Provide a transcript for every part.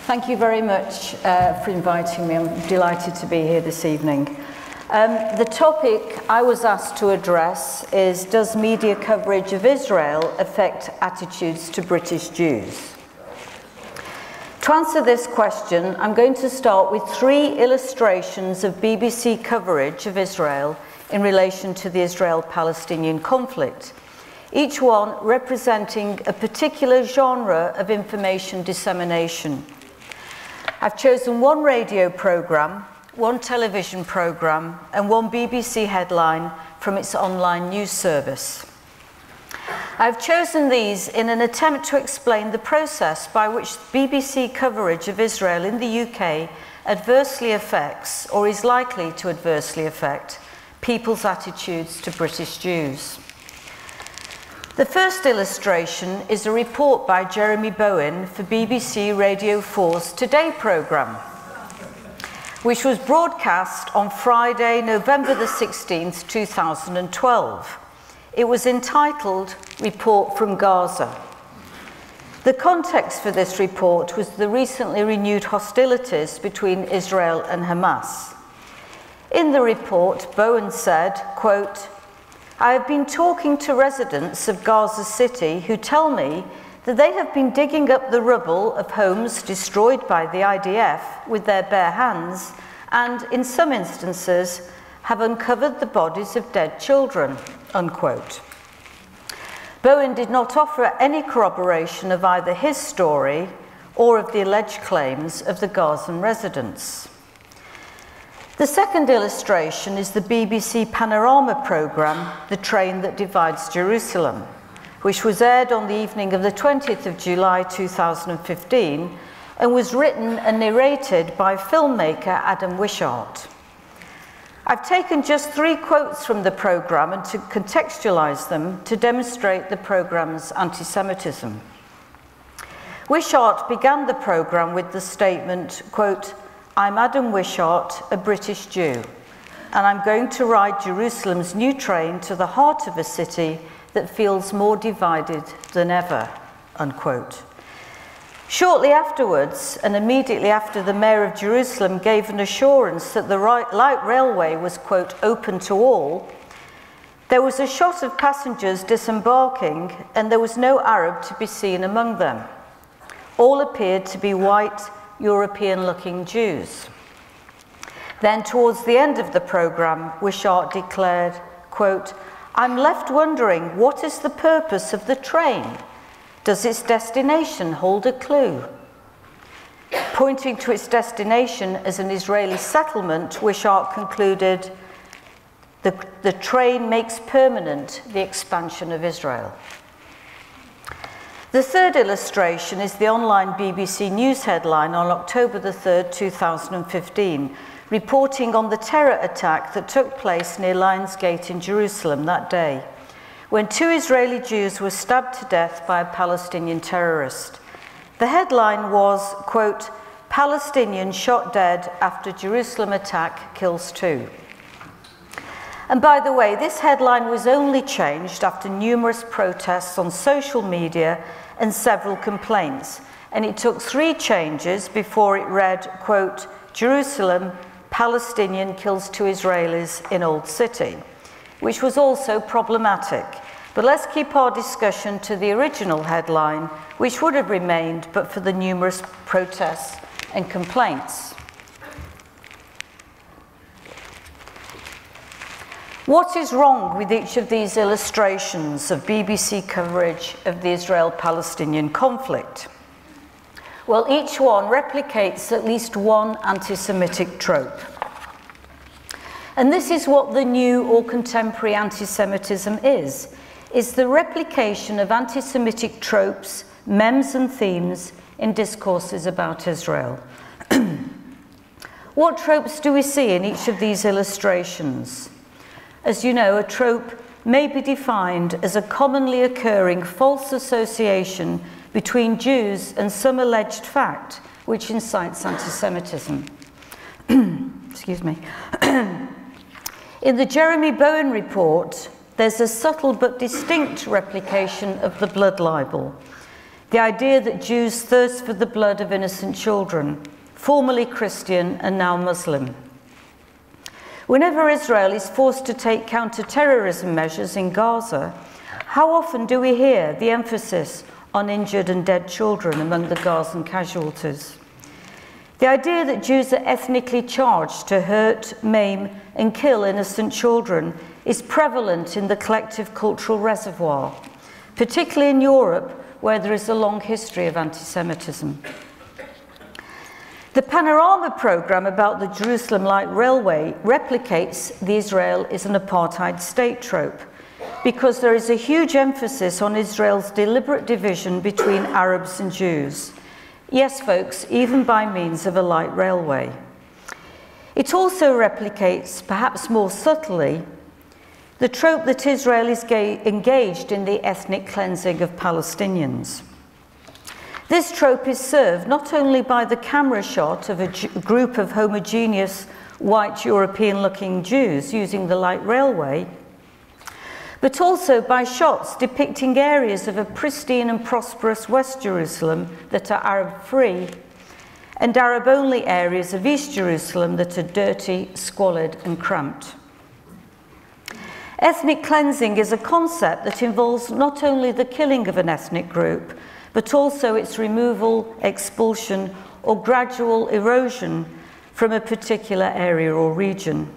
Thank you very much for inviting me. I'm delighted to be here this evening. The topic I was asked to address is, does media coverage of Israel affect attitudes to British Jews? To answer this question, I'm going to start with 3 illustrations of BBC coverage of Israel in relation to the Israel-Palestinian conflict, each one representing a particular genre of information dissemination. I've chosen 1 radio programme, 1 television programme and 1 BBC headline from its online news service. I've chosen these in an attempt to explain the process by which BBC coverage of Israel in the UK adversely affects, or is likely to adversely affect, people's attitudes to British Jews. The first illustration is a report by Jeremy Bowen for BBC Radio 4's Today programme, which was broadcast on Friday, November the 16th, 2012. It was entitled Report from Gaza. The context for this report was the recently renewed hostilities between Israel and Hamas. In the report, Bowen said, quote, "I have been talking to residents of Gaza City who tell me that they have been digging up the rubble of homes destroyed by the IDF with their bare hands and, in some instances, have uncovered the bodies of dead children," unquote. Bowen did not offer any corroboration of either his story or of the alleged claims of the Gazan residents. The second illustration is the BBC Panorama programme, The Train That Divides Jerusalem, which was aired on the evening of the 20th of July 2015 and was written and narrated by filmmaker Adam Wishart. I've taken just 3 quotes from the programme and to contextualise them to demonstrate the programme's anti-Semitism. Wishart began the programme with the statement, quote, "I'm Adam Wishart, a British Jew, and I'm going to ride Jerusalem's new train to the heart of a city that feels more divided than ever," unquote. Shortly afterwards, and immediately after the Mayor of Jerusalem gave an assurance that the light railway was, quote, "open to all," there was a shot of passengers disembarking and there was no Arab to be seen among them. All appeared to be white, European-looking Jews. Then, towards the end of the programme, Wishart declared, quote, "I'm left wondering, what is the purpose of the train? Does its destination hold a clue?" Pointing to its destination as an Israeli settlement, Wishart concluded, the train makes permanent the expansion of Israel. The third illustration is the online BBC News headline on October the 3rd, 2015, reporting on the terror attack that took place near Lions Gate in Jerusalem that day, when 2 Israeli Jews were stabbed to death by a Palestinian terrorist. The headline was, quote, "Palestinian shot dead after Jerusalem attack kills 2." And by the way, this headline was only changed after numerous protests on social media and several complaints, and it took 3 changes before it read, quote, "Jerusalem, Palestinian kills 2 Israelis in Old City," which was also problematic. But let's keep our discussion to the original headline, which would have remained but for the numerous protests and complaints. What is wrong with each of these illustrations of BBC coverage of the Israel-Palestinian conflict? Well, each one replicates at least one anti-Semitic trope. And this is what the new or contemporary anti-Semitism is the replication of anti-Semitic tropes, memes and themes in discourses about Israel. What tropes do we see in each of these illustrations? As you know, a trope may be defined as a commonly occurring false association between Jews and some alleged fact which incites anti-Semitism. Excuse me. In the Jeremy Bowen report, there's a subtle but distinct replication of the blood libel. The idea that Jews thirst for the blood of innocent children, formerly Christian and now Muslim. Whenever Israel is forced to take counter-terrorism measures in Gaza, how often do we hear the emphasis on injured and dead children among the Gazan casualties? The idea that Jews are ethnically charged to hurt, maim, and kill innocent children is prevalent in the collective cultural reservoir, particularly in Europe, where there is a long history of anti-Semitism. The Panorama programme about the Jerusalem Light Railway replicates the Israel is an apartheid state trope, because there is a huge emphasis on Israel's deliberate division between Arabs and Jews. Yes, folks, even by means of a light railway. It also replicates, perhaps more subtly, the trope that Israel is engaged in the ethnic cleansing of Palestinians. This trope is served not only by the camera shot of a group of homogeneous white European-looking Jews using the light railway, but also by shots depicting areas of a pristine and prosperous West Jerusalem that are Arab-free and Arab-only areas of East Jerusalem that are dirty, squalid and cramped. Ethnic cleansing is a concept that involves not only the killing of an ethnic group, but also its removal, expulsion, or gradual erosion from a particular area or region.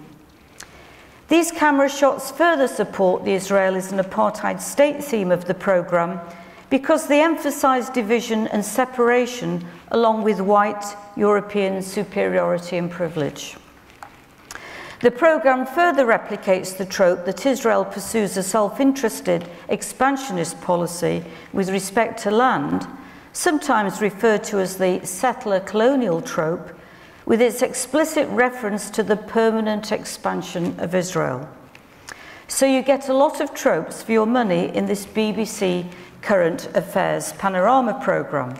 These camera shots further support the Israel is an apartheid state theme of the programme because they emphasise division and separation along with white European superiority and privilege. The programme further replicates the trope that Israel pursues a self-interested expansionist policy with respect to land, sometimes referred to as the settler colonial trope, with its explicit reference to the permanent expansion of Israel. So you get a lot of tropes for your money in this BBC Current Affairs Panorama programme.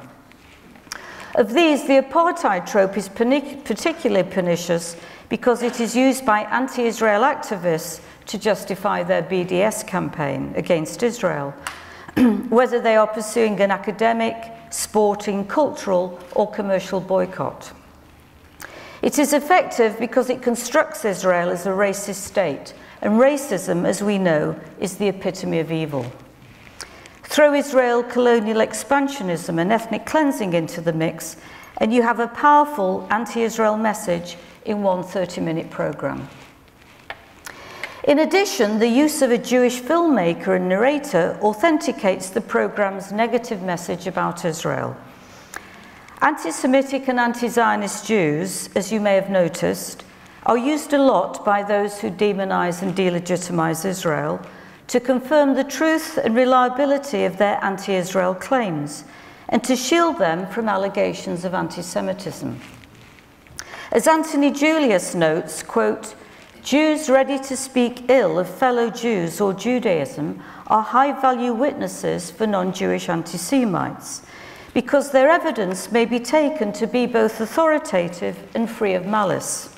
Of these, the apartheid trope is particularly pernicious because it is used by anti-Israel activists to justify their BDS campaign against Israel, whether they are pursuing an academic, sporting, cultural, or commercial boycott. It is effective because it constructs Israel as a racist state, and racism, as we know, is the epitome of evil. Throw Israel colonial expansionism and ethnic cleansing into the mix, and you have a powerful anti-Israel message in one 30-minute programme. In addition, the use of a Jewish filmmaker and narrator authenticates the programme's negative message about Israel. Anti-Semitic and anti-Zionist Jews, as you may have noticed, are used a lot by those who demonise and delegitimise Israel to confirm the truth and reliability of their anti-Israel claims and to shield them from allegations of anti-Semitism. As Anthony Julius notes, quote, Jews ready to speak ill of fellow Jews or Judaism are high-value witnesses for non-Jewish anti-Semites, because their evidence may be taken to be both authoritative and free of malice.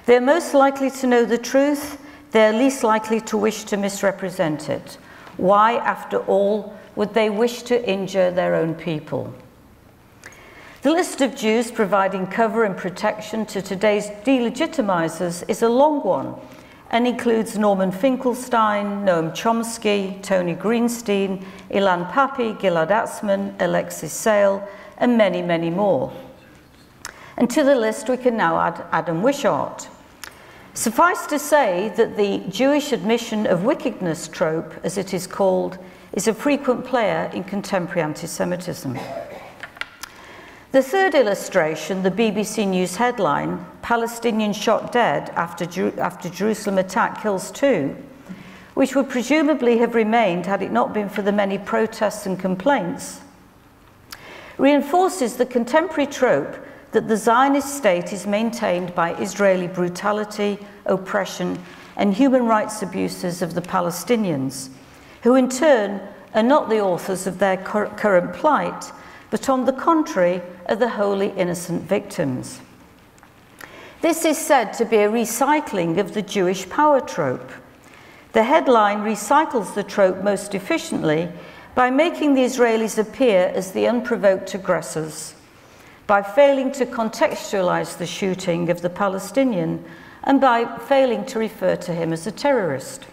They are most likely to know the truth, they are least likely to wish to misrepresent it. Why, after all, would they wish to injure their own people? The list of Jews providing cover and protection to today's delegitimizers is a long one and includes Norman Finkelstein, Noam Chomsky, Tony Greenstein, Ilan Pappy, Gilad Atzmon, Alexis Sale, and many, many more. And to the list we can now add Adam Wishart. Suffice to say that the Jewish admission of wickedness trope, as it is called, is a frequent player in contemporary anti-Semitism. The third illustration, the BBC News headline, Palestinian shot dead after Jerusalem attack kills two, which would presumably have remained had it not been for the many protests and complaints, reinforces the contemporary trope that the Zionist state is maintained by Israeli brutality, oppression, and human rights abuses of the Palestinians, who in turn are not the authors of their current plight, but on the contrary, are the wholly innocent victims. This is said to be a recycling of the Jewish power trope. The headline recycles the trope most efficiently by making the Israelis appear as the unprovoked aggressors, by failing to contextualize the shooting of the Palestinian, and by failing to refer to him as a terrorist.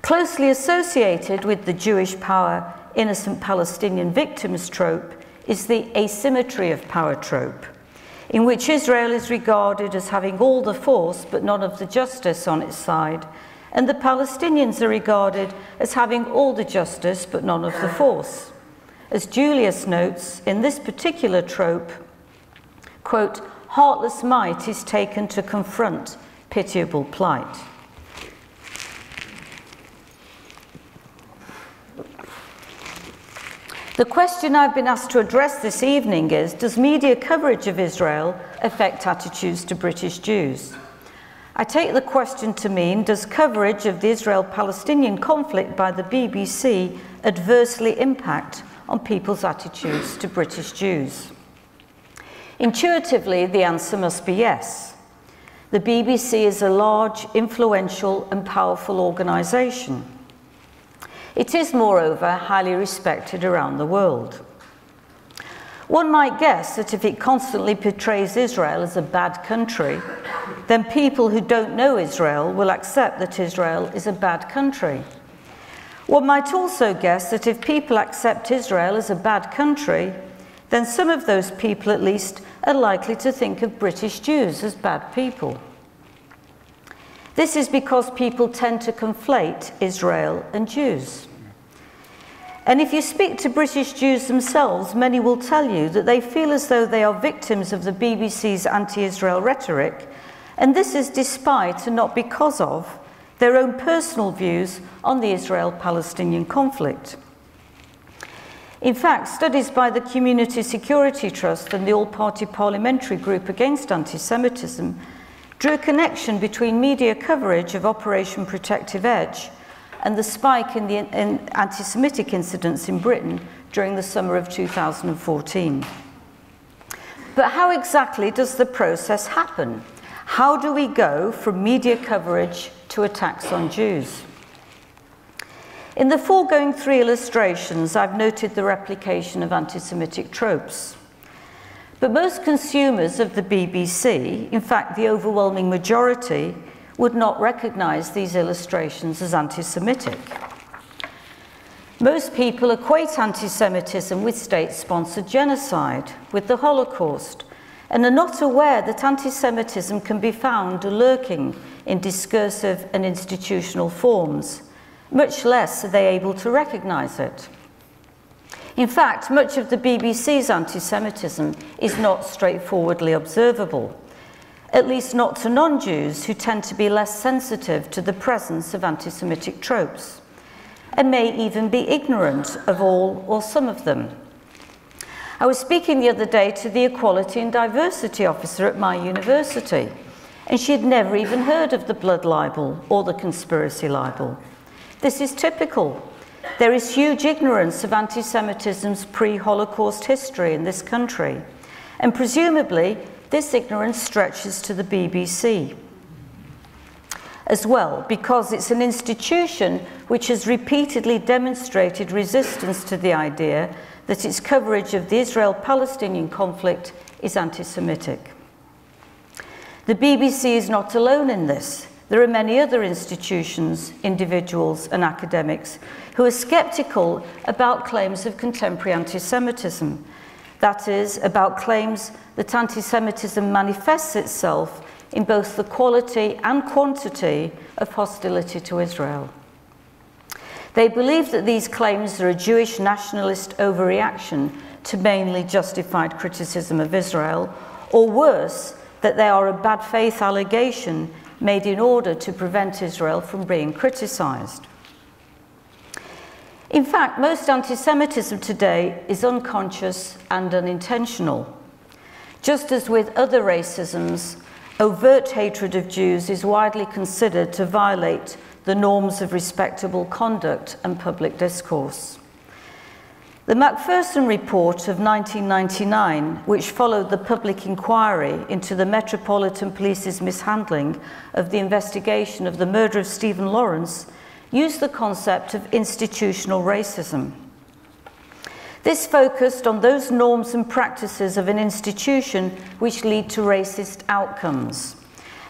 Closely associated with the Jewish power, innocent Palestinian victims trope is the asymmetry of power trope, in which Israel is regarded as having all the force but none of the justice on its side, and the Palestinians are regarded as having all the justice but none of the force. As Julius notes, in this particular trope, quote, heartless might is taken to confront pitiable plight. The question I've been asked to address this evening is, does media coverage of Israel affect attitudes to British Jews? I take the question to mean, does coverage of the Israel-Palestinian conflict by the BBC adversely impact on people's attitudes to British Jews? Intuitively, the answer must be yes. The BBC is a large, influential and powerful organisation. It is, moreover, highly respected around the world. One might guess that if it constantly portrays Israel as a bad country, then people who don't know Israel will accept that Israel is a bad country. One might also guess that if people accept Israel as a bad country, then some of those people at least are likely to think of British Jews as bad people. This is because people tend to conflate Israel and Jews. And if you speak to British Jews themselves, many will tell you that they feel as though they are victims of the BBC's anti-Israel rhetoric, and this is despite and not because of their own personal views on the Israel-Palestinian conflict. In fact, studies by the Community Security Trust and the All-Party Parliamentary Group Against Anti-Semitism drew a connection between media coverage of Operation Protective Edge and the spike in anti-Semitic incidents in Britain during the summer of 2014. But how exactly does the process happen? How do we go from media coverage to attacks on Jews? In the foregoing three illustrations, I've noted the replication of anti-Semitic tropes. But most consumers of the BBC, in fact the overwhelming majority, would not recognize these illustrations as anti-Semitic. Most people equate anti-Semitism with state-sponsored genocide, with the Holocaust, and are not aware that anti-Semitism can be found lurking in discursive and institutional forms, much less are they able to recognize it. In fact, much of the BBC's anti-Semitism is not straightforwardly observable, at least not to non-Jews who tend to be less sensitive to the presence of anti-Semitic tropes, and may even be ignorant of all or some of them. I was speaking the other day to the Equality and Diversity Officer at my university, and she had never even heard of the blood libel or the conspiracy libel. This is typical. There is huge ignorance of anti-Semitism's pre-Holocaust history in this country, and presumably this ignorance stretches to the BBC as well, because it's an institution which has repeatedly demonstrated resistance to the idea that its coverage of the Israel-Palestinian conflict is anti-Semitic. The BBC is not alone in this. There are many other institutions, individuals and academics who are sceptical about claims of contemporary anti-Semitism. That is, about claims that anti-Semitism manifests itself in both the quality and quantity of hostility to Israel. They believe that these claims are a Jewish nationalist overreaction to mainly justified criticism of Israel, or worse, that they are a bad faith allegation made in order to prevent Israel from being criticized. In fact, most anti-Semitism today is unconscious and unintentional. Just as with other racisms, overt hatred of Jews is widely considered to violate the norms of respectable conduct and public discourse. The Macpherson report of 1999, which followed the public inquiry into the Metropolitan Police's mishandling of the investigation of the murder of Stephen Lawrence, used the concept of institutional racism. This focused on those norms and practices of an institution which lead to racist outcomes,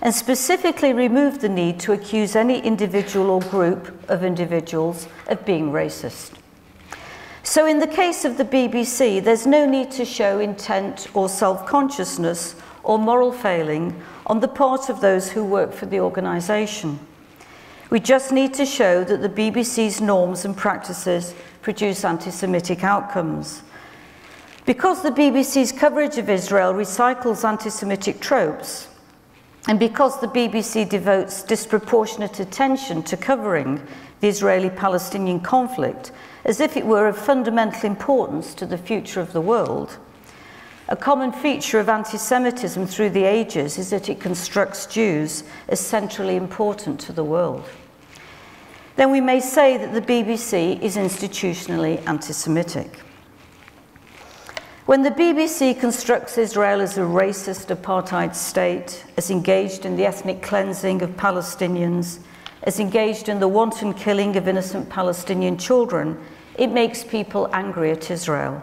and specifically removed the need to accuse any individual or group of individuals of being racist. So in the case of the BBC, there's no need to show intent or self-consciousness or moral failing on the part of those who work for the organisation. We just need to show that the BBC's norms and practices produce anti-Semitic outcomes. Because the BBC's coverage of Israel recycles anti-Semitic tropes, and because the BBC devotes disproportionate attention to covering the Israeli-Palestinian conflict as if it were of fundamental importance to the future of the world, a common feature of anti-Semitism through the ages is that it constructs Jews as centrally important to the world. Then we may say that the BBC is institutionally anti-Semitic. When the BBC constructs Israel as a racist apartheid state, as engaged in the ethnic cleansing of Palestinians, as engaged in the wanton killing of innocent Palestinian children, it makes people angry at Israel.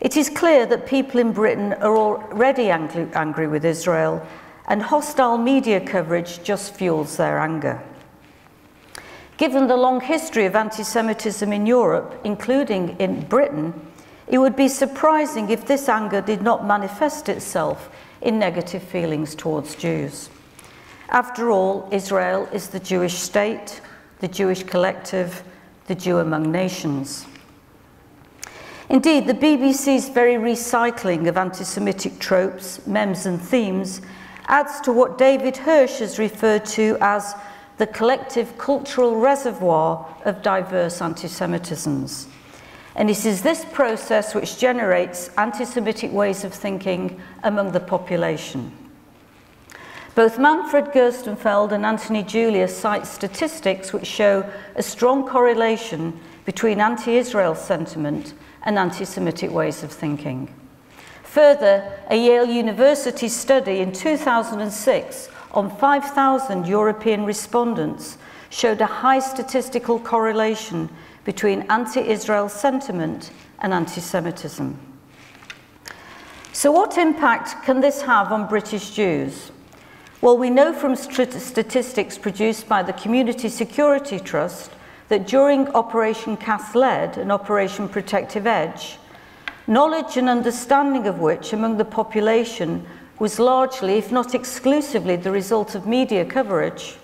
It is clear that people in Britain are already angry with Israel, and hostile media coverage just fuels their anger. Given the long history of anti-Semitism in Europe, including in Britain, it would be surprising if this anger did not manifest itself in negative feelings towards Jews. After all, Israel is the Jewish state, the Jewish collective, the Jew among nations. Indeed, the BBC's very recycling of anti-Semitic tropes, memes and themes adds to what David Hirsch has referred to as the collective cultural reservoir of diverse anti-Semitisms. And it is this process which generates anti-Semitic ways of thinking among the population. Both Manfred Gerstenfeld and Anthony Julius cite statistics which show a strong correlation between anti-Israel sentiment and anti-Semitic ways of thinking. Further, a Yale University study in 2006 on 5,000 European respondents showed a high statistical correlation between anti-Israel sentiment and anti-Semitism. So what impact can this have on British Jews? Well, we know from statistics produced by the Community Security Trust that during Operation Cast Lead and Operation Protective Edge, knowledge and understanding of which among the population was largely, if not exclusively, the result of media coverage,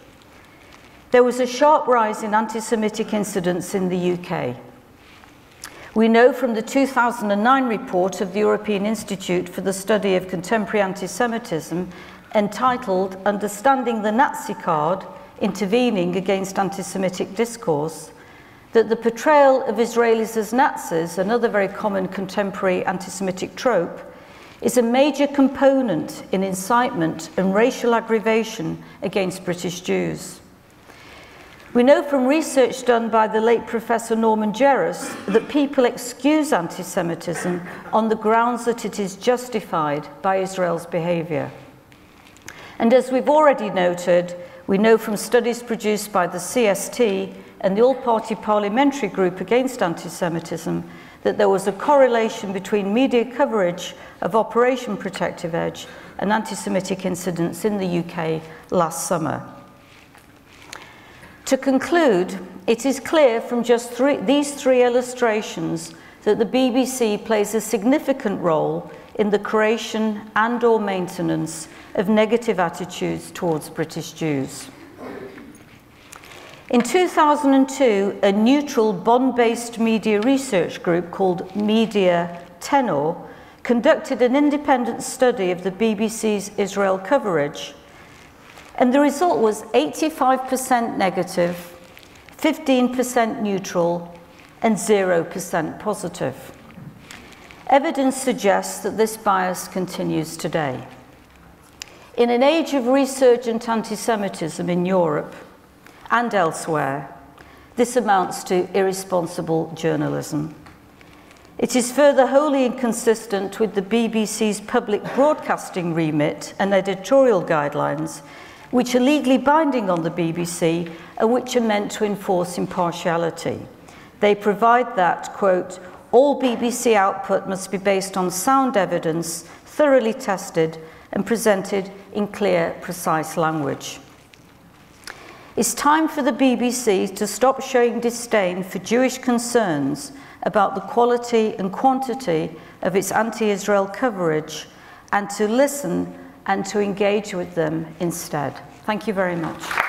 there was a sharp rise in anti-Semitic incidents in the UK. We know from the 2009 report of the European Institute for the Study of Contemporary Anti-Semitism, entitled Understanding the Nazi Card, Intervening Against Anti-Semitic Discourse, that the portrayal of Israelis as Nazis, another very common contemporary anti-Semitic trope, is a major component in incitement and racial aggravation against British Jews. We know from research done by the late Professor Norman Jerris that people excuse anti-Semitism on the grounds that it is justified by Israel's behaviour. And as we've already noted, we know from studies produced by the CST and the All-Party Parliamentary Group Against Anti-Semitism that there was a correlation between media coverage of Operation Protective Edge and anti-Semitic incidents in the UK last summer. To conclude, it is clear from just these three illustrations that the BBC plays a significant role in the creation and/or maintenance of negative attitudes towards British Jews. In 2002, a neutral Bonn-based media research group called Media Tenor conducted an independent study of the BBC's Israel coverage, and the result was 85% negative, 15% neutral, and 0% positive. Evidence suggests that this bias continues today. In an age of resurgent anti-Semitism in Europe and elsewhere, this amounts to irresponsible journalism. It is further wholly inconsistent with the BBC's public broadcasting remit and editorial guidelines, which are legally binding on the BBC and which are meant to enforce impartiality. They provide that, quote, all BBC output must be based on sound evidence, thoroughly tested and presented in clear, precise language. It's time for the BBC to stop showing disdain for Jewish concerns about the quality and quantity of its anti-Israel coverage and to listen and to engage with them instead. Thank you very much.